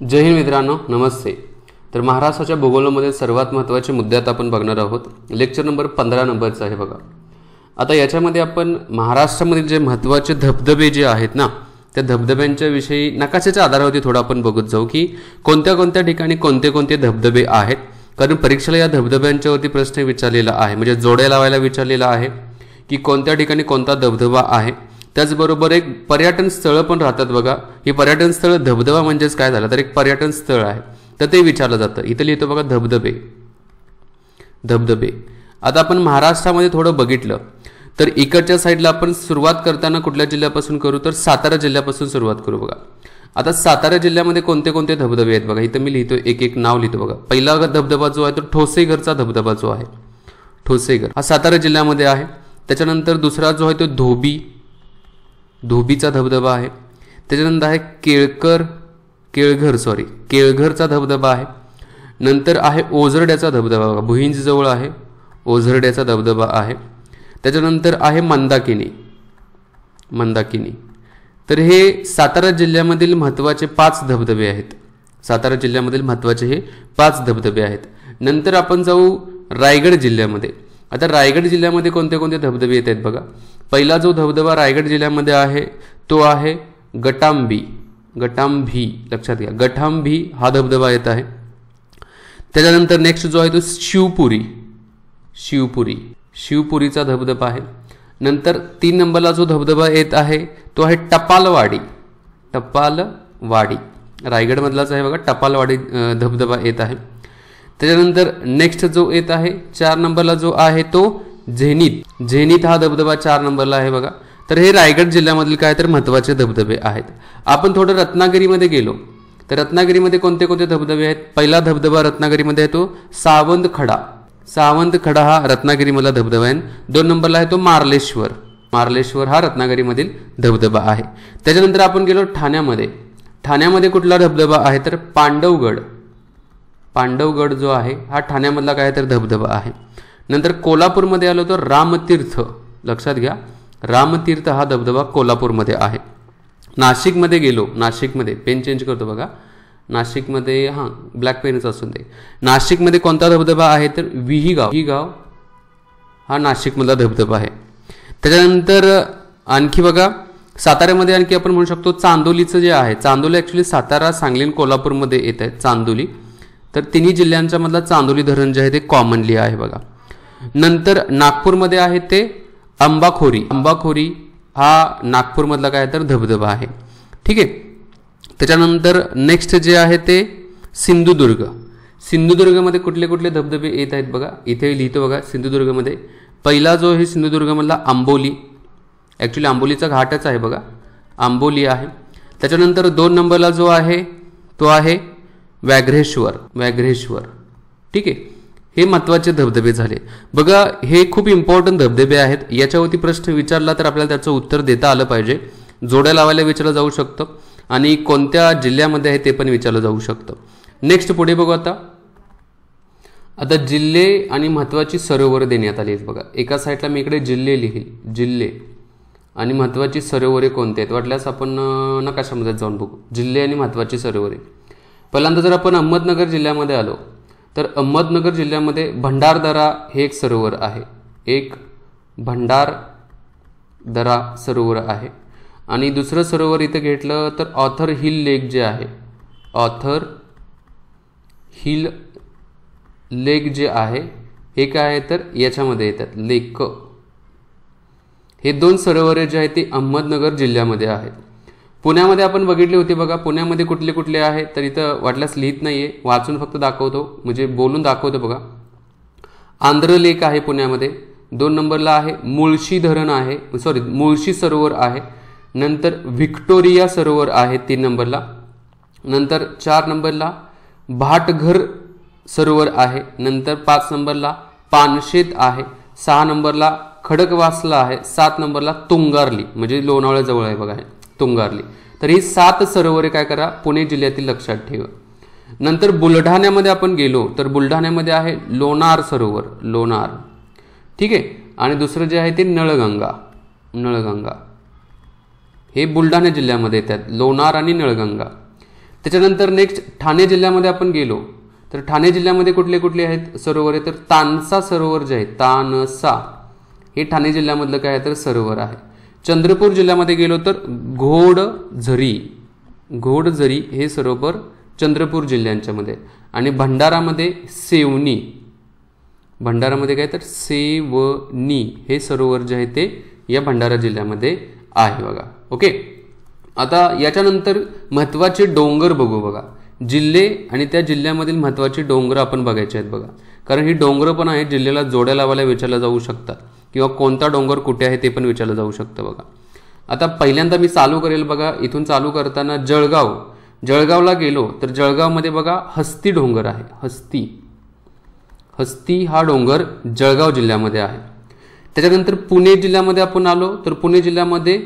जय हिंद मित्रांनो, नमस्ते। तर महाराष्ट्राच्या भूगोलामध्ये सर्वात महत्त्वाचे मुद्दे आता आपण बघणार आहोत। लेक्चर नंबर 15 नंबरचा आहे बघा। आता याच्यामध्ये आपण महाराष्ट्रामधील जे महत्त्वाचे धबधबे जे आहेत ना, त्या धबधब्यांच्या विषयी नकाशाच्या आधारावरती थोडं आपण बघत जाऊ की कोणत्या कोणत्या ठिकाणी कोणते कोणते धबधबे आहेत। कारण परीक्षेला या धबधब्यांच्यावरती प्रश्न विचारलेला आहे, म्हणजे जोड्या लावायला विचारलेला आहे की कोणत्या ठिकाणी कोणता धबधबा आहे। त्याचबरोबर एक पर्यटन स्थळ पण राहतात बघा। ही पर्यटन स्थळ धबधबा म्हणजेच काय झालं तर एक पर्यटन स्थळ आहे, तर ते विचारलं जातं। इथं लिहितो बघा धबधबे। धबधबे आता आपण महाराष्ट्रामध्ये थोडं बघितलं तर इकडच्या साईडला आपण सुरुवात करताना कुठल्या जिल्ह्यापासून करू तर सातारा जिल्ह्यापासून सुरुवात करू बघा। आता सातारा जिल्ह्यामध्ये कोणते कोणते धबधबे आहेत बघा। इथं मी लिहितो, एक एक नाव लिहितो बघा। पहिला धबधबा जो आहे तो ठोसेघरचा धबधबा जो आहे, ठोसेघर हा सातारा जिल्ह्यामध्ये आहे। त्याच्यानंतर दुसरा जो आहे तो धोबीचा धबधबा आहे। त्याच्यानंतर आहे केळघरचा धबधबा आहे। नंतर आहे ओझरड्याचा धबधबा बघा, भुईंज जवळ आहे ओझरड्याचा धबधबा आहे। त्याच्यानंतर आहे मंदाकिनी। तर हे सातारा जिल्ह्यामधील महत्त्वाचे 5 धबधबे आहेत। सातारा जिल्ह्यामधील महत्त्वाचे हे 5 धबधबे आहेत। नंतर आपण जाऊ रायगड जिल्ह्यामध्ये। आता रायगड जिल्ह्यामध्ये कोणते कोणते धबधबे येत आहेत बघा। पहिला जो धबधबा रायगड जिल्ह्यामध्ये आहे तो आहे गटांभी, लक्षात घ्या, गटांभी हा धबधबा येत आहे। त्याच्यानंतर नेक्स्ट जो आहे तो शिवपुरीचा धबधबा आहे। नंतर 3 नंबरला जो धबधबा येत आहे तो आहे टपालवाडी, रायगडमधलाच आहे बघा। टपालवाडी धबधबा येत आहे। त्याच्यानंतर नेक्स्ट जो येत आहे 4 नंबरला जो आहे तो झेनिथ हा धबधबा 4 नंबरला आहे बघा। तर हे रायगड जिल्ह्यामधील काय तर महत्त्वाचे धबधबे आहेत। आपण थोडं रत्नागिरीमध्ये गेलो तर रत्नागिरीमध्ये कोणते कोणते धबधबे आहेत। पहिला धबधबा रत्नागिरीमध्ये आहे तो सावंतखडा हा रत्नागिरीमधला धबधबा आहे। 2 नंबरला आहे तो मार्लेश्वर हा रत्नागिरीमधील धबधबा आहे। त्याच्यानंतर आपण गेलो ठाण्यामध्ये कुठला धबधबा आहे तर पांडवगड जो आहे हा ठाण्यामधला काय तर धबधबा आहे। नंतर कोल्हापूरमध्ये आलो तर रामतीर्थ, लक्षात घ्या, रामतीर्थ हा धबधबा कोल्हापूरमध्ये आहे। नाशिकमध्ये गेलो, नाशिकमध्ये पेन चेंज करतो बघा, नाशिकमध्ये ब्लॅक पेनच असून दे। नाशिकमध्ये कोणता धबधबा आहे तर विहीगाव हा नाशिकमधला धबधबा आहे। त्याच्यानंतर आणखी बघा साताऱ्यामध्ये आणखी आपण म्हणू शकतो चांदोलीचं जे आहे, चांदोली ॲक्च्युली सातारा, सांगली आणि कोल्हापूरमध्ये येत आहे चांदोली। तर तिन्ही जिल्ह्यांच्या मधला चांदोली धरण जे आहे ते कॉमनली आहे बघा। नंतर नागपूरमध्ये आहे ते अंबाखोरी हा नागपूरमधला काय तर धबधबा आहे, ठीक आहे। त्याच्यानंतर नेक्स्ट जे आहे ते सिंधुदुर्गमध्ये कुठले कुठले धबधबे येत आहेत बघा। इथे लिहितो बघा सिंधुदुर्गमध्ये पहिला जो आहे सिंधुदुर्गमधला आंबोली, ॲक्च्युली आंबोलीचा घाटच आहे बघा, आंबोली आहे। त्याच्यानंतर 2 नंबरला जो आहे तो आहे व्याघ्रेश्वर, ठीक आहे। हे महत्त्वाचे धबधबे झाले बघा। हे खूप इम्पॉर्टंट धबधबे आहेत। याच्यावरती प्रश्न विचारला तर आपल्याला त्याचं उत्तर देता आलं पाहिजे। जोड्या लावायला विचारलं जाऊ शकतं आणि कोणत्या जिल्ह्यामध्ये आहे ते पण विचारलं जाऊ शकतं। नेक्स्ट पुढे बघू आता जिल्हे आणि महत्त्वाची सरोवर देण्यात आली आहेत बघा। एका साईडला मी इकडे जिल्हे आणि महत्त्वाची सरोवरे कोणते आहेत वाटल्यास आपण नकाशामध्ये जाऊन बघू। जिल्हे आणि महत्त्वाची सरोवरे, पहिल्यांदा जर आपण अहमदनगर जिल्ह्यामध्ये आलो तर अहमदनगर जिल्ह्यामध्ये भंडारदरा हे एक सरोवर आहे, एक भंडारदरा सरोवर आहे। आणि दुसरं सरोवर इथे घेतलं तर ऑथर हिल लेक जे आहे, ऑथर हिल लेक जे आहे हे काय आहे तर याच्यामध्ये येतात लेक। हे 2 सरोवरे जे आहेत ते अहमदनगर जिल्ह्यामध्ये आहेत। पुण्यामध्ये आपण बघितले होते बघा, पुण्यामध्ये कुठले कुठले आहे तर इथं वाटल्यास लिहित नाहीये, वाचून फक्त दाखवतो, म्हणजे बोलून दाखवतो बघा। आंध्र लेक आहे पुण्यामध्ये। 2 नंबरला आहे मुळशी सरोवर आहे। नंतर व्हिक्टोरिया सरोवर आहे 3 नंबरला। नंतर 4 नंबरला भाटघर सरोवर आहे। नंतर 5 नंबरला पानशेत आहे। 6 नंबरला खडकवासला आहे। 7 नंबरला तुंगारली, म्हणजे लोणावळ्याजवळ आहे बघा तुंगारली। तर ही 7 सरोवरे काय करा पुणे जिल्ह्यातील लक्षात ठेवा। नंतर बुलढाण्यामध्ये आपण गेलो तर बुलढाण्यामध्ये आहे लोणार सरोवर, ठीक आहे। आणि दुसरं जे आहे ते नळगंगा, हे बुलढाणा जिल्ह्यामध्ये येतात, लोणार आणि नळगंगा। त्याच्यानंतर नेक्स्ट ठाणे जिल्ह्यामध्ये आपण गेलो तर ठाणे जिल्ह्यामध्ये कुठले कुठले आहेत सरोवर तर तानसा सरोवर जे आहे तानसा हे ठाणे जिल्ह्यामधलं काय आहे तर सरोवर आहे. चंद्रपूर जिल्ह्यामध्ये गेलो तर घोडझरी हे सरोवर चंद्रपूर जिल्ह्यांच्या मध्ये. आणि भंडारामध्ये भंडारामध्ये काय तर सेवनी हे सरोवर जे आहे ते या भंडारा जिल्ह्यामध्ये आहे बघा. ओके, आता याच्यानंतर महत्त्वाचे डोंगर बघू बघा. जिल्हे आणि त्या जिल्ह्यामधील महत्त्वाचे डोंगर आपण बघायचे आहेत बघा, कारण ही डोंगर पण आहेत जिल्ह्याला जोड्या लावायला विचारलं जाऊ शकतात किंवा कोणता डोंगर कुठे आहे ते पण विचारलं जाऊ शकतं बघा. आता पहिल्यांदा मी चालू करेल बघा. इथून चालू करताना जळगावला गेलो तर जळगावमध्ये बघा हस्ती डोंगर आहे. हस्ती हा डोंगर जळगाव जिल्ह्यामध्ये आहे. त्याच्यानंतर पुणे जिल्ह्यामध्ये आपण आलो तर पुणे जिल्ह्यामध्ये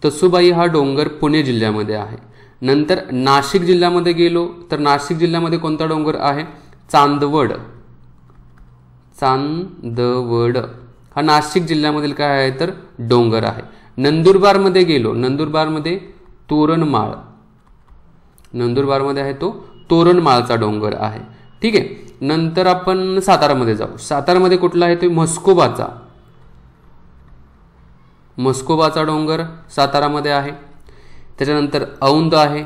तसुबाई हा डोंगर पुणे जिल्ह्यामध्ये आहे. नंतर नाशिक जिल्ह्यामध्ये गेलो तर नाशिक जिल्ह्यामध्ये कोणता डोंगर आहे चांदवड हा नाशिक जिल्ह्यामधील काय आहे तर डोंगर आहे. नंदुरबारमध्ये गेलो नंदुरबारमध्ये नंदुरबारमध्ये आहे तो तोरणमाळचा डोंगर आहे. ठीक आहे. नंतर आपण सातारामध्ये जाऊ. सातारामध्ये कुठला आहे तो म्हस्कोबाचा डोंगर सातारामध्ये आहे. त्याच्यानंतर औंध आहे,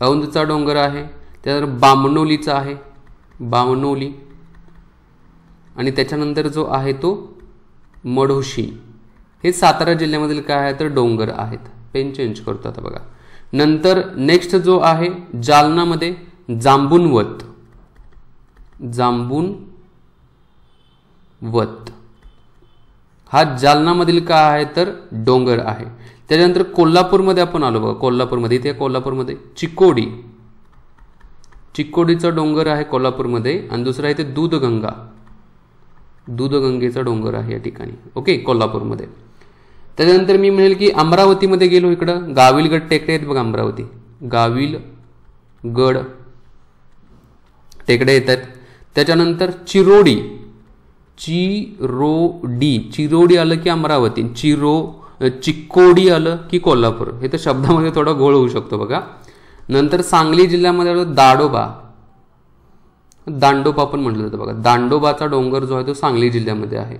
औंधचा डोंगर आहे. त्यानंतर बामणोलीचा आहे बामणोली. आणि त्याच्यानंतर जो आहे तो मढोशी. हे सातारा जिल्ह्यामधील काय आहे तर डोंगर आहेत. पेन चेंज करतो आता बघा. नंतर नेक्स्ट जो आहे जालनामध्ये जांबुनवत हा जालनामधील काय आहे तर डोंगर आहे. त्याच्यानंतर कोल्हापूरमध्ये आपण आलो बघा. कोल्हापूरमध्ये चिकोडीचा डोंगर आहे कोल्हापूरमध्ये. आणि दुसरा आहे ते दूधगंगेचा डोंगर आहे या ठिकाणी. ओके, कोल्हापूरमध्ये. त्याच्यानंतर मी म्हणेल की अमरावतीमध्ये गेलो. इकडं गाविलगड टेकडे आहेत बघा. अमरावती गाविलगड टेकडे येतात. त्याच्यानंतर चिरोडी आलं की अमरावती, चिक्कोडी आलं की कोल्हापूर. हे तर शब्दामध्ये थोडा घोळ होऊ शकतो बघा. नंतर सांगली जिल्ह्यामध्ये आलं दांडोबा पण म्हटलं जातं बघा. दांडोबाचा डोंगर जो आहे तो सांगली जिल्ह्यामध्ये आहे.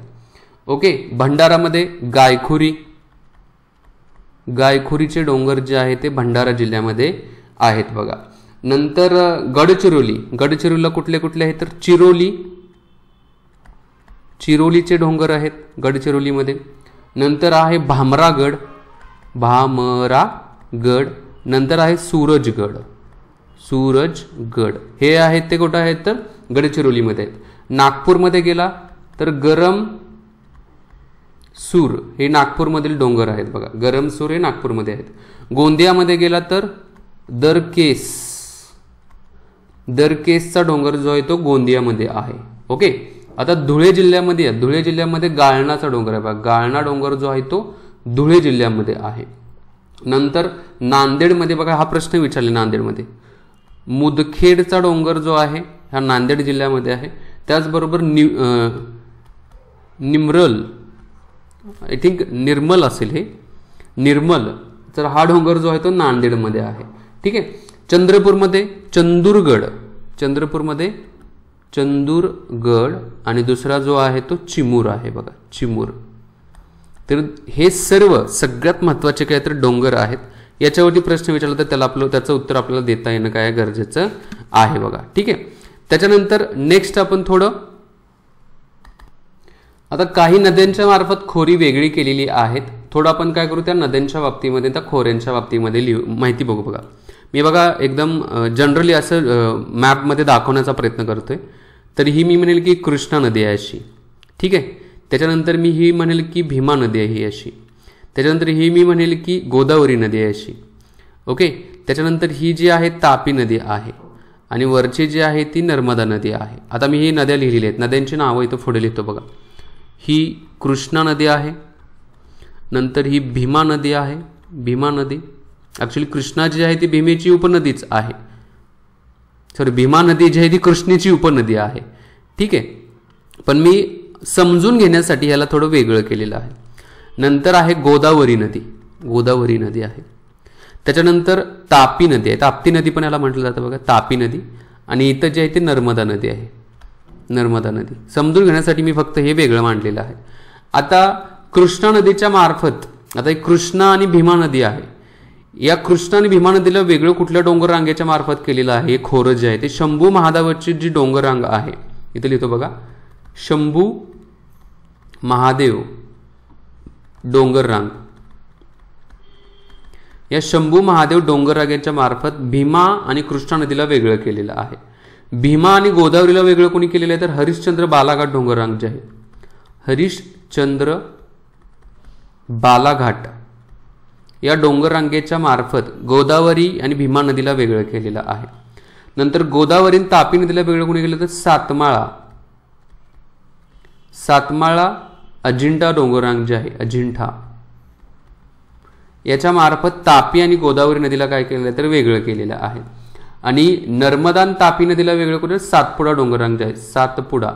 ओके. भंडारामध्ये गायखुरीचे डोंगर जे आहे ते भंडारा जिल्ह्यामध्ये आहेत बघा. नंतर गडचिरोलीला कुठले कुठले आहेत तर चिरोलीचे डोंगर आहेत गडचिरोलीमध्ये. नंतर आहे भामरागड. नंतर आहे सूरजगड. हे आहेत ते कुठं आहेत तर गडचिरोलीमध्ये आहेत. नागपूरमध्ये गेला तर गरमसूर हे नागपूरमधील डोंगर आहेत बघा. गरमसूर हे नागपूरमध्ये आहेत. गोंदियामध्ये गेला तर दरकेसचा डोंगर जो आहे तो गोंदियामध्ये आहे. ओके. आता धुळे जिल्ह्यामध्ये गाळणाचा डोंगर आहे बघा. गाळणा डोंगर जो आहे तो धुळे जिल्ह्यामध्ये आहे. नंतर नांदेडमध्ये बघा हा प्रश्न विचारले. नांदेडमध्ये मुदखेडचा डोंगर जो आहे हा नांदेड जिल्ह्यामध्ये आहे. त्याचबरोबर आय थिंक निर्मल असेल हे निर्मल. तर हा डोंगर जो आहे तो नांदेडमध्ये आहे. ठीक आहे. चंद्रपूरमध्ये चंदूरगड आणि दुसरा जो आहे तो चिमूर आहे बघा. तर हे सगळ्यात महत्त्वाचे काय तर डोंगर आहेत. याच्यावरती प्रश्न विचारला तर त्याचं उत्तर आपल्याला देता येणं काय गरजेचं आहे बघा. ठीक आहे. त्याच्यानंतर नेक्स्ट आपण आता काही नद्यांच्या मार्फत खोरी वेगळी केलेली आहेत. थोडं आपण काय करू त्या नद्यांच्या बाबतीमध्ये त्या खोऱ्यांच्या बाबतीमध्ये माहिती बघू बघा. मी बघा एकदम जनरली असं मॅपमध्ये दाखवण्याचा प्रयत्न करतोय. तर ही मी म्हणेल की कृष्णा नदी आहे अशी. ठीक आहे. त्याच्यानंतर मी ही म्हणेल की भीमा नदी आहे ही अशी. त्याच्यानंतर ही मी म्हणेल की गोदावरी नदी आहे अशी. ओके. त्याच्यानंतर ही जी आहे तापी नदी आहे आणि वरची जी आहे ती नर्मदा नदी आहे. आता मी ही नद्या लिहिलेल्या आहेत. नद्यांची नावं इथं पुढे लिहितो बघा. ही कृष्णा नदी आहे. नंतर ही भीमा नदी आहे. भीमा नदी ॲक्च्युली कृष्णा जी आहे ती भीमेची उपनदीच आहे. सॉरी, भीमा नदी जी आहे ती कृष्णेची उपनदी आहे. ठीक आहे. पण मी समजून घेण्यासाठी ह्याला थोडं वेगळं केलेलं आहे. नंतर आहे गोदावरी नदी. गोदावरी नदी आहे. त्याच्यानंतर तापी नदी आहे. ताप्ती नदी पण याला म्हटलं जातं बघा, तापी नदी. आणि इथं जे आहे ते नर्मदा नदी आहे, नर्मदा नदी. समजून घेण्यासाठी मी फक्त हे वेगळं मांडलेलं आहे. आता कृष्णा नदीच्या मार्फत, आता एक कृष्णा आणि भीमा नदी आहे. या कृष्णा आणि भीमा नदीला वेगळं कुठल्या डोंगर रांगेच्या मार्फत केलेलं आहे? खोरं जे आहे ते शंभू महादेवाची जी डोंगर रांग आहे, इथं लिहितो बघा, शंभू महादेव डोंगर रांग. या शंभू महादेव डोंगर रांगेच्या मार्फत भीमा आणि कृष्णा नदीला वेगळं केलेलं आहे. भीमा आणि गोदावरीला वेगळं कोणी केलेलं आहे? तर हरिश्चंद्र बालाघाट डोंगर रांग जे आहे, हरिश्चंद्र बालाघाट या डोंगर रांगेच्या मार्फत गोदावरी आणि भीमा नदीला वेगळं केलेलं आहे. नंतर गोदावरी आणि तापी नदीला वेगळं कोणी केलं? तर सातमाळा, सातमाळा अजिंठा डोंगर रांग जे आहे, अजिंठा, याच्या मार्फत तापी आणि गोदावरी नदीला काय केलेलं आहे? तर वेगळं केलेलं आहे. आणि नर्मदा आणि तापी नदीला वेगळं करून सातपुडा डोंगररांग जे आहे, सातपुडा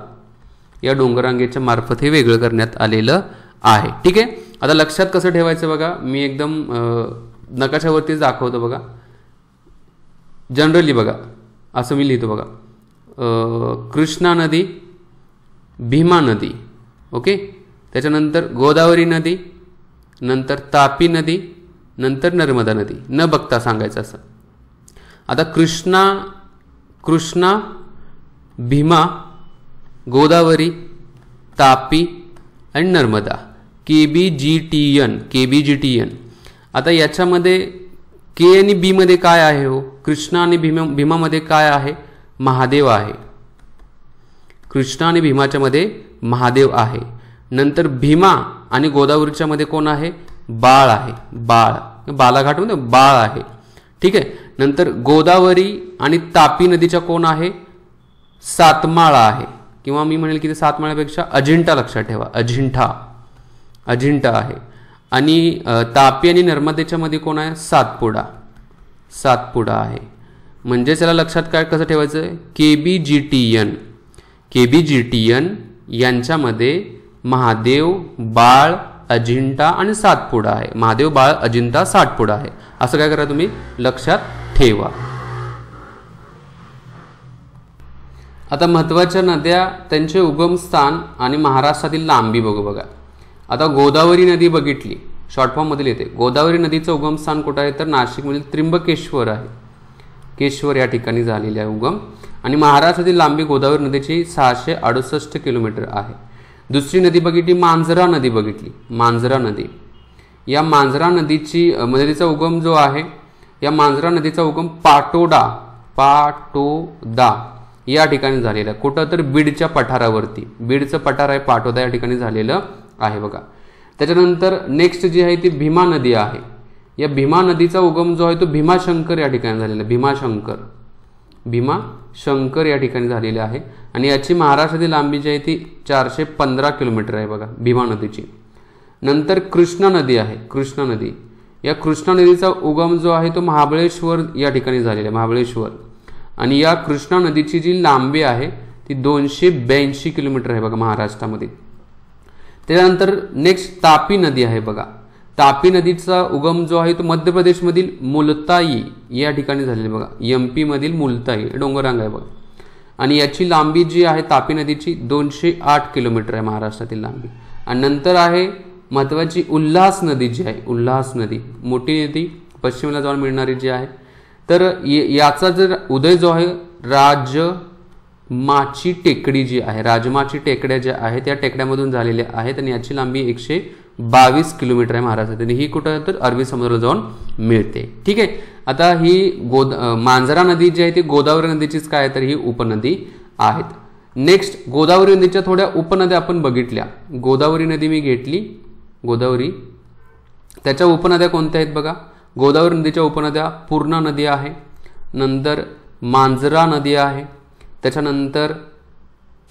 या डोंगररांगेच्या मार्फत हे वेगळं करण्यात आलेलं आहे. ठीक आहे. आता लक्षात कसं ठेवायचं बघा, मी एकदम नकाशावरतीच दाखवतो बघा. जनरली बघा असं मी लिहितो बघा, कृष्णा नदी, भीमा नदी, ओके, त्याच्यानंतर गोदावरी नदी, नंतर तापी नदी, नंतर नर्मदा नदी, न बघता सांगायचं असं. आता कृष्णा, भीमा, गोदावरी, तापी आणि नर्मदा, KBGTN. आता याच्यामध्ये के आणि बी मध्ये काय आहे हो? कृष्णा आणि भीमामध्ये काय आहे? महादेव आहे. कृष्णा आणि भीमाच्या मध्ये महादेव आहे. नंतर भीमा आणि गोदावरीच्या मध्ये कोण आहे? बाळ आहे. बालाघाट मध्ये बाळ आहे. ठीक आहे. नंतर गोदावरी आणि तापी नदीच्या कोण आहे? सातमाळा आहे, किंवा मी म्हणेल की ते सातमाळ्यापेक्षा अजिंठा लक्षात ठेवा, अजिंठा आहे. आणि तापी आणि नर्मदेच्या मध्ये कोण आहे? सातपुडा आहे. म्हणजे त्याला लक्षात काय कसं ठेवायचं? KBGTN यांच्यामध्ये महादेव, बाळ, अजिंठा आणि सातपुडा आहे. महादेव, बाळ, अजिंठा, सातपुडा आहे. असं काय करा तुम्ही लक्षात ठेवा. आता महत्त्वाच्या नद्या, त्यांचे उगमस्थान आणि महाराष्ट्रातील लांबी बघू बघा. आता गोदावरी नदी बघितली, शॉर्ट फॉर्म मध्ये येते. गोदावरी नदीचं उगमस्थान कुठं आहे? तर नाशिकमधील त्र्यंबकेश्वर आहे. केशवर या ठिकाणी झालेले आहे उगम. आणि महाराष्ट्रातील लांबी गोदावरी नदीची 668 किलोमीटर आहे. दुसरी नदी बघितली, मांजरा नदी बघितली. मांजरा नदी, या मांजरा नदीचा उगम जो आहे, या मांजरा नदीचा उगम पाटोदा या ठिकाणी झालेला आहे. कुठं? तर बीडच्या पठारावरती. बीडचं पठार आहे पाटोदा, या ठिकाणी झालेलं आहे बघा. त्याच्यानंतर नेक्स्ट जी आहे ती भीमा नदी आहे. या भीमा नदीचा उगम जो आहे तो भीमाशंकर या ठिकाणी झालेला आहे. भीमाशंकर या ठिकाणी झालेले आहे. आणि याची महाराष्ट्रातील लांबी जी आहे ती 415 किलोमीटर आहे बघा, भीमा नदीची. नंतर कृष्णा नदी आहे. कृष्णा नदी, या कृष्णा नदीचा उगम जो आहे तो महाबळेश्वर या ठिकाणी झालेला आहे, महाबळेश्वर. आणि या कृष्णा नदीची जी लांबी आहे ती 282 किलोमीटर आहे बघा महाराष्ट्रामध्ये. त्यानंतर नेक्स्ट तापी नदी आहे बघा. तापी नदीचा उगम जो आहे तो मध्य प्रदेशमधील मुलताई या ठिकाणी झालेला बघा. MP मधील मुलताई डोंगररांग आहे बघा. आणि याची लांबी जी आहे तापी नदीची 208 किलोमीटर आहे महाराष्ट्रातील लांबी. आणि नंतर आहे महत्वाची उल्हास नदी जी आहे. उल्हास नदी मोठी नदी, पश्चिमेला जाऊन मिळणारी जी आहे. तर याचा जर उदय जो आहे राजमाची टेकडी जी आहे, राजमाची टेकड्या ज्या आहेत त्या टेकड्यामधून झालेल्या आहेत. आणि याची लांबी 122 किलोमीटर आहे महाराष्ट्रात. आणि ही कुठं तर अरबी समुद्राला जाऊन मिळते. ठीक आहे. आता ही मांजरा नदी जी आहे ती गोदावरी नदीचीच काय तर ही उपनदी आहेत. नेक्स्ट गोदावरी नदीच्या थोड्या उपनद्या आपण बघितल्या. गोदावरी नदी मी घेतली, गोदावरी, त्याच्या उपनद्या कोणत्या आहेत बघा. गोदावरी नदीच्या उपनद्या पूर्णा नदी आहे, नंतर मांजरा नदी आहे, त्याच्यानंतर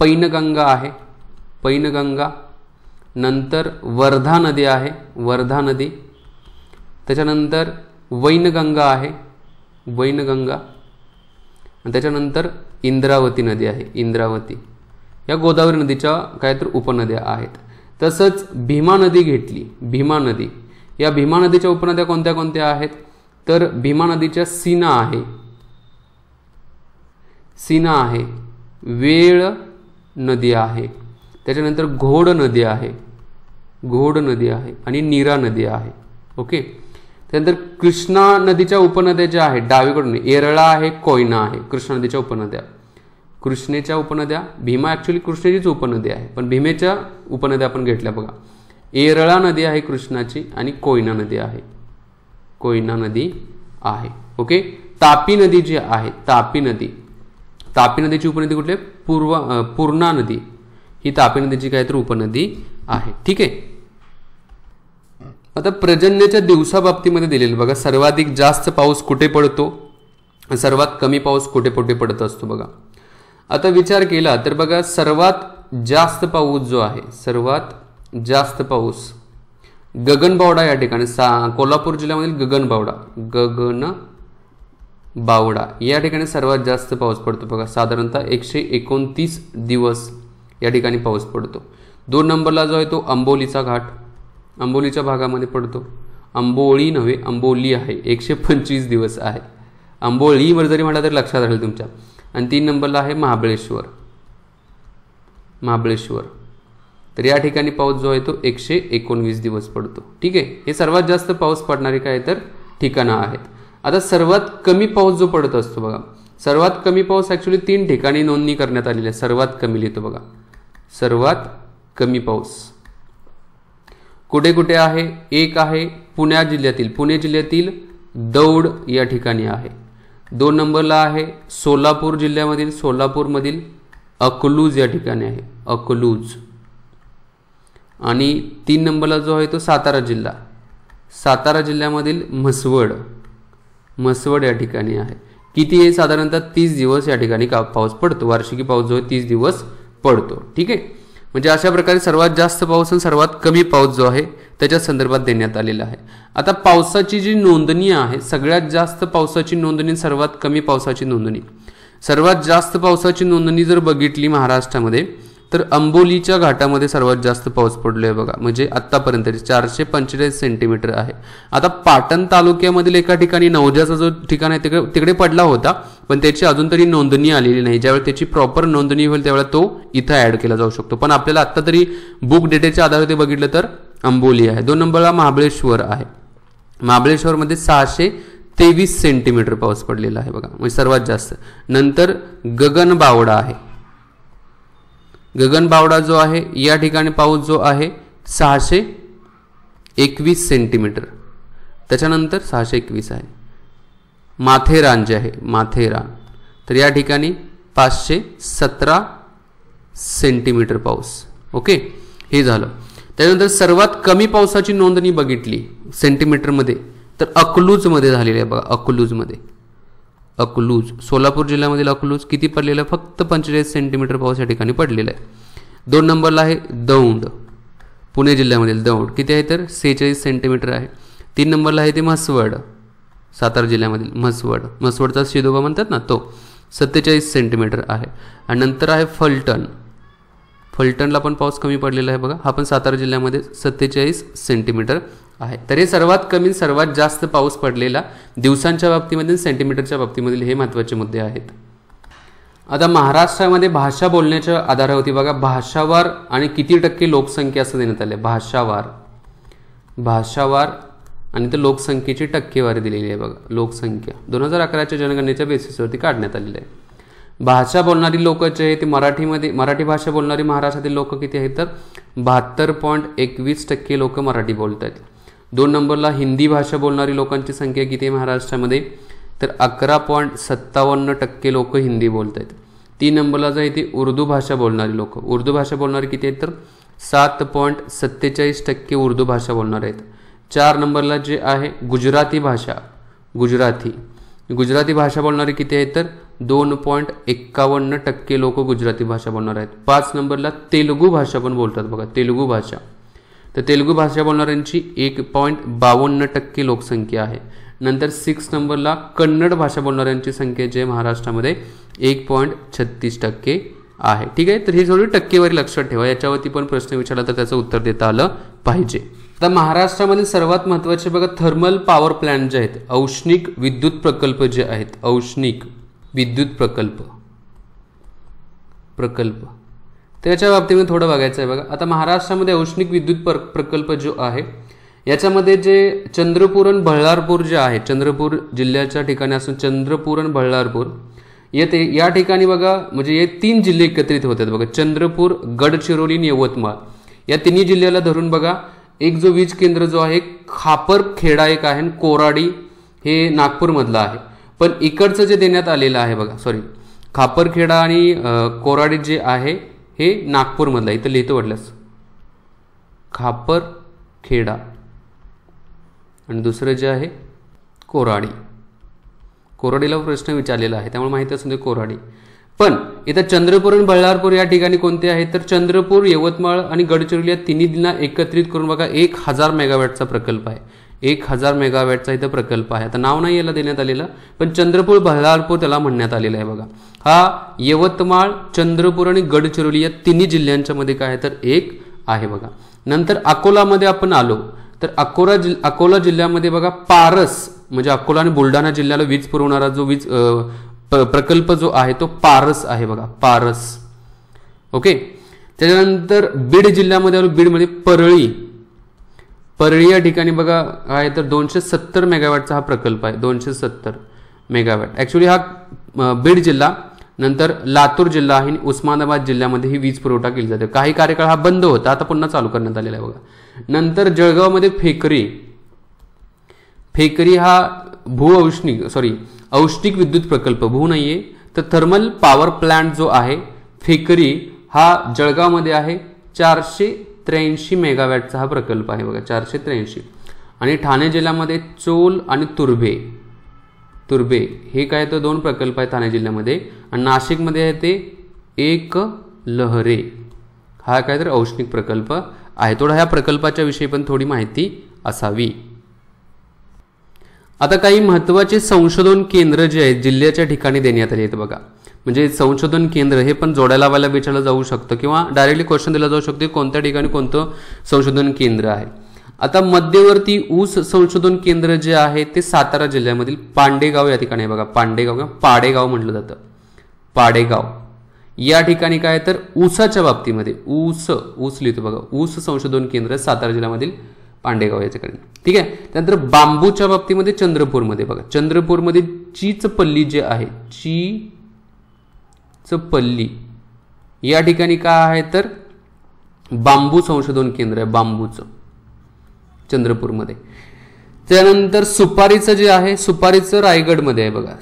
पैनगंगा आहे, पैनगंगा, नंतर वर्धा नदी आहे, वर्धा नदी, त्याच्यानंतर वैनगंगा आहे, वैनगंगा, त्याच्यानंतर इंद्रावती नदी आहे, इंद्रावती. या गोदावरी नदीच्या काय तर उपनद्या आहेत. तसंच भीमा नदी घेतली, भीमा नदी, या भीमा नदीच्या उपनद्या कोणत्या कोणत्या आहेत? तर भीमा नदीच्या सीना आहे, सीना आहे, वेळ नदी आहे, त्याच्यानंतर घोड नदी आहे, घोड नदी आहे आणि नीरा नदी आहे. ओके. त्यानंतर कृष्णा नदीच्या उपनद्या ज्या आहेत डावीकडून येरळा आहे, कोयना आहे, कृष्णा नदीच्या उपनद्या. कृष्णेच्या उपनद्या, भीमा ॲक्च्युली कृष्णेचीच उपनदी आहे पण भीमेच्या उपनद्या आपण घेतल्या बघा. येरळा नदी आहे कृष्णाची आणि कोयना नदी आहे, कोयना नदी आहे. ओके. तापी नदी जी आहे, तापी नदी, तापी नदीची उपनदी कुठली? पूर्णा नदी, ही तापी नदीची काहीतरी उपनदी आहे. ठीक आहे. आता पर्जन्याच्या दिवसाबाबतीमध्ये दिलेलं बघा, सर्वाधिक जास्त पाऊस कुठे पडतो, सर्वात कमी पाऊस कुठे कुठे पडत असतो बघा. आता विचार केला तर बघा, सर्वात जास्त पाऊस जो आहे, सर्वात जास्त पाऊस गगनबावडा या ठिकाणी, कोल्हापूर जिल्ह्यामधील गगनबावडा, गगनबावडा या ठिकाणी सर्वात जास्त पाऊस पडतो बघा. साधारणतः 129 दिवस या ठिकाणी पाऊस पडतो. 2 नंबरला जो आहे तो आंबोलीचा घाट, आंबोलीच्या भागामध्ये पडतो. आंबोळी नव्हे, आंबोली आहे, 125 दिवस आहे. आंबोळीवर जरी म्हटलं तरी लक्षात राहील तुमच्या. आणि 3 नंबरला आहे महाबळेश्वर, महाबळेश्वर. तर या ठिकाणी पाऊस जो आहे तो 119 दिवस पडतो. ठीक आहे. हे सर्वात जास्त पाऊस पडणारे काय तर ठिकाणं आहेत. आता सर्वात कमी पाऊस जो पडत असतो बघा, सर्वात कमी पाऊस ॲक्च्युली 3 ठिकाणी नोंदणी करण्यात आलेली आहे. सर्वात कमी लिहितो बघा, सर्वात कमी पाऊस कुठे कुठे आहे? एक आहे पुणे जिल्ह्यातील दौंड या ठिकाणी आहे. 2 नंबरला आहे सोलापूर जिल्ह्यामधील, सोलापूरमधील अकलूज या ठिकाणी आहे, अकलूज. आणि 3 नंबरला जो आहे तो सातारा जिल्हा, सातारा जिल्ह्यामधील म्हसवड, म्हसवड या ठिकाणी आहे. किती आहे? साधारणतः 30 दिवस या ठिकाणी पाऊस पडतो. वार्षिकी पाऊस जो आहे 30 दिवस पडतो. ठीक आहे. म्हणजे अशा प्रकारे सर्वात जास्त पाऊस आणि सर्वात कमी पाऊस जो आहे त्याच्या संदर्भात देण्यात आलेला आहे. आता पावसाची जी नोंदणी आहे, सगळ्यात जास्त पावसाची नोंदणी, सर्वात कमी पावसाची नोंदणी. सर्वात जास्त पावसाची नोंदणी जर बघितली महाराष्ट्रामध्ये तर आंबोलीच्या घाटामध्ये सर्वात जास्त पाऊस पडलो आहे बघा, म्हणजे आत्तापर्यंत 445 सेंटीमीटर आहे. आता पाटण तालुक्यामधील एका ठिकाणी नवजाचा जो ठिकाण आहे तिकडे पडला होता, पण त्याची अजून तरी नोंदणी आलेली नाही. ज्यावेळी त्याची प्रॉपर नोंदणी होईल त्यावेळेला तो इथं ॲड केला जाऊ शकतो. पण आपल्याला आत्ता तरी बुक डेटेच्या आधारे ते बघितलं तर आंबोली आहे. 2 नंबरला महाबळेश्वर आहे. महाबळेश्वरमध्ये 623 सेंटीमीटर पाऊस पडलेला आहे बघा, म्हणजे सर्वात जास्त. नंतर गगनबावडा आहे. गगनबावडा जो आहे या ठिकाणी पाऊस जो आहे 621 सेंटीमीटर. त्याच्यानंतर 621 आहे. माथेरान जे आहे, माथेरान, तर या ठिकाणी 517 सेंटीमीटर पाऊस. ओके. हे झालं. त्यानंतर सर्वात कमी पावसाची नोंदणी बघितली सेंटीमीटरमध्ये तर अकलूजमध्ये झालेली आहे बघा. अकलूजमध्ये, अकलूज, सोलापूर जिल्ह्यामधील अकलूज किती पडलेलं आहे? फक्त 45 सेंटीमीटर पाऊस या ठिकाणी पडलेला आहे. 2 नंबरला आहे दौंड, पुणे जिल्ह्यामधील दौंड, किती आहे तर 46 सेंटीमीटर आहे. 3 नंबरला आहे ते म्हसवड, सातारा जिल्ह्यामधील म्हसवड, म्हसवडचा शिदोबा म्हणतात ना तो, 47 सेंटीमीटर आहे. आणि नंतर आहे फलटण, फलटणला पण पाऊस कमी पडलेला आहे बघा, हा पण सातारा जिल्ह्यामध्ये 47 सेंटीमीटर आहे. तर हे सर्वात कमी सर्वात जास्त पाऊस पडलेला दिवसांच्या बाबतीमध्ये, सेंटीमीटरच्या बाबतीमधील हे महत्त्वाचे मुद्दे आहेत. आता महाराष्ट्रामध्ये भाषा बोलण्याच्या आधारावरती बघा, भाषावार आणि किती टक्के लोकसंख्या असं देण्यात आले. भाषावार, भाषावार आणि तर लोकसंख्येची टक्केवारी दिलेली आहे बघा. लोकसंख्या 2011च्या जनगणनेच्या बेसिसवरती काढण्यात आलेली आहे. भाषा बोलणारी लोक जे आहे ते मराठी भाषा बोलणारी महाराष्ट्रातील लोक किती आहेत तर 72.21% लोक मराठी बोलत आहेत. 2 नंबरला हिंदी भाषा बोलणारी लोकांची संख्या किती आहे महाराष्ट्रामध्ये तर 11.57% लोक हिंदी बोलत आहेत. 3 नंबरला जे आहे ते उर्दू भाषा बोलणारी लोक, उर्दू भाषा बोलणारी किती आहेत तर 7.47% उर्दू भाषा बोलणार आहेत. 4 नंबरला जे आहे गुजराती भाषा, गुजराती भाषा बोलणारे किती आहेत तर 2.51% लोक गुजराती भाषा बोलणार आहेत. 5 नंबरला तेलुगू भाषा पण बोलतात बघा, तेलुगू भाषा, तर तेलुगू भाषा बोलणाऱ्यांची 1.52% लोकसंख्या आहे. नंतर 6 नंबरला कन्नड भाषा बोलणाऱ्यांची संख्या जी आहे महाराष्ट्रामध्ये 1.36% आहे. ठीक आहे. तर ही थोडी टक्केवारी लक्षात ठेवा, याच्यावरती पण प्रश्न विचारला तर त्याचं उत्तर देता आलं पाहिजे. आता महाराष्ट्रामध्ये सर्वात महत्त्वाचे बघा थर्मल पॉवर प्लांट जे आहेत, औष्णिक विद्युत प्रकल्प जे आहेत, औष्णिक विद्युत प्रकल्प त्याच्या बाबतीमध्ये थोडं बघायचं आहे बघा. आता महाराष्ट्रामध्ये औष्णिक विद्युत प्रकल्प जो आहे याच्यामध्ये जे चंद्रपूर आणि बल्लारपूर जे आहे, चंद्रपूर जिल्ह्याच्या ठिकाणी असून चंद्रपूर आणि बल्लारपूर येथे या ठिकाणी बघा म्हणजे हे 3 जिल्हे एकत्रित होतात बघा. चंद्रपूर, गडचिरोली आणि यवतमाळ या तिन्ही जिल्ह्याला धरून बघा एक जो वीज केंद्र जो आहे खापरखेडा एक आहे, कोराडी हे नागपूरमधलं आहे. पण इकडचं जे देण्यात आलेलं आहे बघा, सॉरी खापरखेडा आणि कोराडी जे आहे हे नागपूरमधलं आहे. इथं लिहितो वाटल्यास खापरखेडा आणि दुसरं जे आहे कोराडीला प्रश्न विचारलेला आहे त्यामुळे माहिती असून कोराडी. पण इथं चंद्रपूर आणि बल्लारपूर या ठिकाणी कोणते आहेत तर चंद्रपूर, यवतमाळ आणि गडचिरोली या तिन्हीला एकत्रित करून बघा 1000 मेगावॅटचा प्रकल्प आहे. 1000 मेगावॅटचा इथं प्रकल्प आहे. आता नाव नाही याला देण्यात आलेलं, पण चंद्रपूर, बल्लारपूर त्याला म्हणण्यात आलेलं आहे बघा. हा यवतमाळ, चंद्रपूर आणि गडचिरोली या तिन्ही जिल्ह्यांच्या मध्ये काय आहे तर एक आहे बघा. नंतर अकोलामध्ये आपण आलो तर अकोला जिल्ह्यामध्ये बघा पारस म्हणजे अकोला आणि बुलढाणा जिल्ह्याला वीज पुरवणारा जो वीज प्रकल्प जो आहे तो पारस आहे बघा, पारस. ओके. त्याच्यानंतर बीड जिल्ह्यामध्ये आलो, बीडमध्ये परळी या ठिकाणी बघा आहे तर 270 मेगावॅटचा हा प्रकल्प आहे. 270 मेगावॅट. ऍक्च्युली हा बीड जिल्हा, नंतर लातूर जिल्हा आणि उस्मानाबाद जिल्ह्यामध्ये ही वीज पुरवठा केली जाते. काही कार्यकाळ हा बंद होता, आता पुन्हा चालू करण्यात आलेला आहे बघा. नंतर जळगावमध्ये फेकरी हा औष्णिक विद्युत प्रकल्प, भू नाहीये तर थर्मल पॉवर प्लांट जो आहे फेकरी हा जळगावमध्ये आहे. 483 मेगावॅटचा हा प्रकल्प आहे बघा, 483. आणि ठाणे जिल्ह्यामध्ये चोल आणि तुर्भे हे काय तर 2 प्रकल्प आहेत ठाणे जिल्ह्यामध्ये. आणि नाशिकमध्ये आहे ते एक लहरे हा काय तर औष्णिक प्रकल्प आहे. थोडा ह्या प्रकल्पाच्या विषयी पण थोडी माहिती असावी. आता काही महत्त्वाचे संशोधन केंद्र जे आहेत जिल्ह्याच्या ठिकाणी देण्यात आले आहेत बघा. म्हणजे संशोधन केंद्र हे पण जोड्या लावायला विचारलं जाऊ शकतं किंवा डायरेक्टली क्वेश्चन दिला जाऊ शकतो कोणत्या ठिकाणी कोणतं संशोधन केंद्र आहे. आता मध्यवर्ती ऊस संशोधन केंद्र जे आहे ते सातारा जिल्ह्यामधील पांडेगाव या ठिकाणी आहे बघा. पांडेगाव किंवा पाडेगाव म्हटलं जातं. पाडेगाव या ठिकाणी काय तर ऊसाच्या बाबतीमध्ये ऊस लिहितो बघा. ऊस संशोधन केंद्र सातारा जिल्ह्यामधील पांडेगाव या ठिकाणी. ठीक आहे. त्यानंतर बांबूच्या बाबतीमध्ये चंद्रपूरमध्ये बघा. चंद्रपूरमध्ये चीचपल्ली जे आहे, चीचपल्ली या ठिकाणी काय आहे तर बांबू संशोधन केंद्र आहे, बांबूचं चंद्रपूरमध्ये. त्यानंतर सुपारीचं जे आहे, सुपारीचं रायगडमध्ये आहे बघा.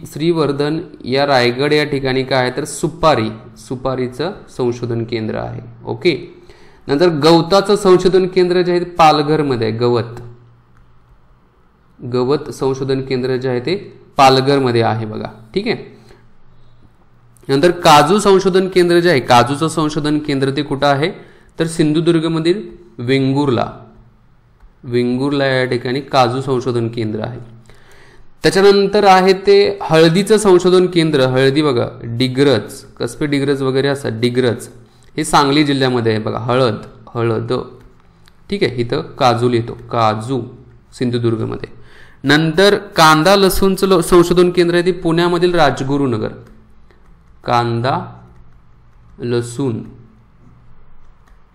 श्रीवर्धन या रायगड या ठिकाणी काय आहे तर सुपारीचं संशोधन केंद्र आहे. ओके. नंतर गवताचं संशोधन केंद्र जे आहे पालघरमध्ये आहे. गवत संशोधन केंद्र जे आहे ते पालघरमध्ये आहे बघा. ठीक आहे. नंतर काजू संशोधन केंद्र जे आहे, काजूचं संशोधन केंद्र ते कुठं आहे तर सिंधुदुर्गमधील वेंगुर्ला या ठिकाणी काजू संशोधन केंद्र आहे. त्याच्यानंतर आहे ते हळदीचं संशोधन केंद्र. हळदी बघा, डिग्रज, कसबे डिग्रज वगैरे असतात. डिग्रज हे सांगली जिल्ह्यामध्ये आहे बघा. हळद. ठीक आहे. इथं काजू लिहितो, काजू सिंधुदुर्गमध्ये. नंतर कांदा लसूणचं संशोधन केंद्र आहे ते पुण्यामधील राजगुरुनगर. कांदा लसूण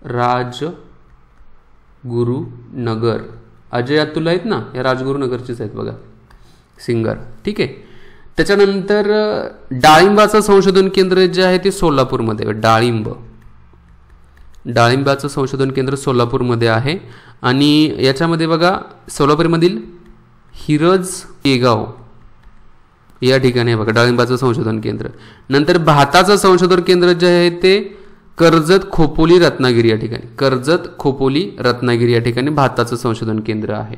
राजगुरुनगर. अजय अतुल आहेत ना, या राजगुरुनगरचेच आहेत बघा, सिंगर. ठीक आहे. त्याच्यानंतर डाळिंबाचं संशोधन केंद्र जे आहे ते सोलापूरमध्ये. डाळिंबाचं संशोधन केंद्र सोलापूरमध्ये आहे. आणि याच्यामध्ये बघा सोलापूरमधील हिरज येगाव या ठिकाणी आहे बघा डाळिंबाचं संशोधन केंद्र. नंतर भाताचं संशोधन केंद्र जे आहे ते कर्जत खोपोली रत्नागिरी या ठिकाणी. कर्जत खोपोली रत्नागिरी या ठिकाणी भाताचं संशोधन केंद्र आहे.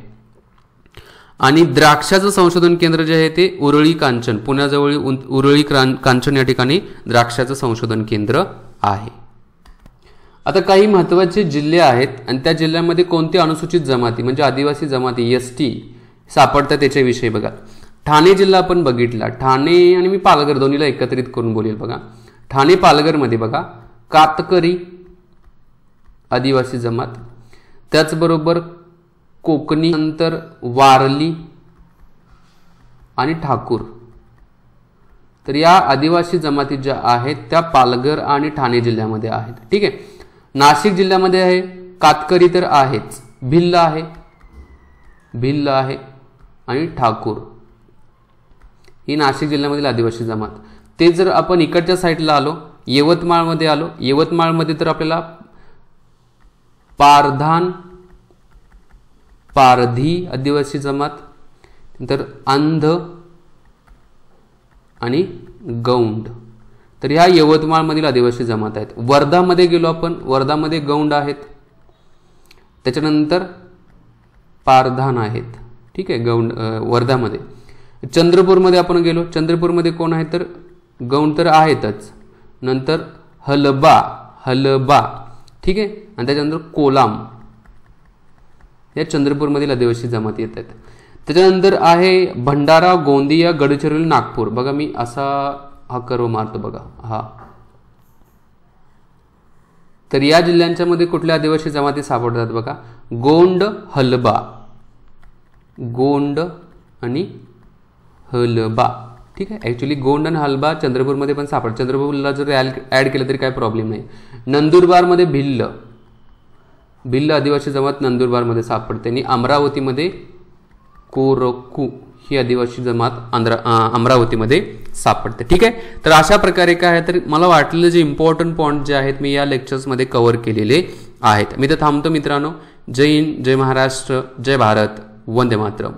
आणि द्राक्षाचं संशोधन केंद्र जे आहे ते उरळी कांचन, पुण्याजवळ उरळी कांचन या ठिकाणी द्राक्षाचं संशोधन केंद्र आहे. आता काही महत्त्वाचे जिल्हे आहेत आणि त्या जिल्ह्यामध्ये कोणते अनुसूचित जमाती म्हणजे आदिवासी जमाती ST सापडतात त्याच्याविषयी बघा. ठाणे जिल्हा आपण बघितला. ठाणे आणि मी पालघर दोन्हीला एकत्रित करून बोलेल बघा. ठाणे पालघरमध्ये बघा कातकरी आदिवासी जमात. त्याचबरोबर कोकणी, नंतर वारली आणि ठाकूर. तर या आदिवासी जमाती ज्या आहेत त्या पालघर आणि ठाणे जिल्ह्यामध्ये आहेत. ठीक आहे. नाशिक जिल्ह्यामध्ये आहे कातकरी तर आहेच, भिल्ल आहे आणि ठाकूर ही नाशिक जिल्ह्यामधील आदिवासी जमात. ते जर आपण इकडच्या साईडला आलो, यवतमाळमध्ये आलो, यवतमाळमध्ये तर आपल्याला पारधान, पारधी आदिवासी जमात, नंतर अंध आणि गौंड. तर ह्या यवतमाळमधील आदिवासी जमात आहेत. वर्धामध्ये गेलो आपण, वर्धामध्ये गौंड आहेत, त्याच्यानंतर पारधान आहेत. ठीक आहे, गौंड वर्धामध्ये. चंद्रपूरमध्ये आपण गेलो, चंद्रपूरमध्ये कोण आहे तर गौंड तर आहेतच, नंतर हलबा. ठीक आहे, आणि त्याच्यानंतर कोलाम या चंद्रपूरमधील आदिवासी जमाती येतात. त्याच्यानंतर आहे भंडारा, गोंदिया, गडचिरोली, नागपूर. बघा मी असा हा कर्व मारतो बघा हा. तर या जिल्ह्यांच्या मध्ये कुठल्या आदिवासी जमाती सापडतात बघा, गोंड, हलबा, गोंड आणि हलबा. ठीक आहे. ऍक्च्युली गोंड आणि हलबा चंद्रपूरमध्ये पण सापडतात, चंद्रपूरला जर ऍड केलं तरी काय प्रॉब्लेम नाही. नंदुरबारमध्ये भिल्ल आदिवासी जमात नंदुरबारमध्ये सापडते आणि अमरावतीमध्ये कोरकू ही आदिवासी जमात अमरावतीमध्ये सापडते. ठीक आहे. तर अशा प्रकारे काय आहे तर मला वाटलेलं जे इम्पॉर्टंट पॉईंट जे आहेत मी या लेक्चर्समध्ये कव्हर केलेले आहेत. मी तर थांबतो मित्रांनो. जय हिंद, जय महाराष्ट्र, जय भारत, वंदे मातरम.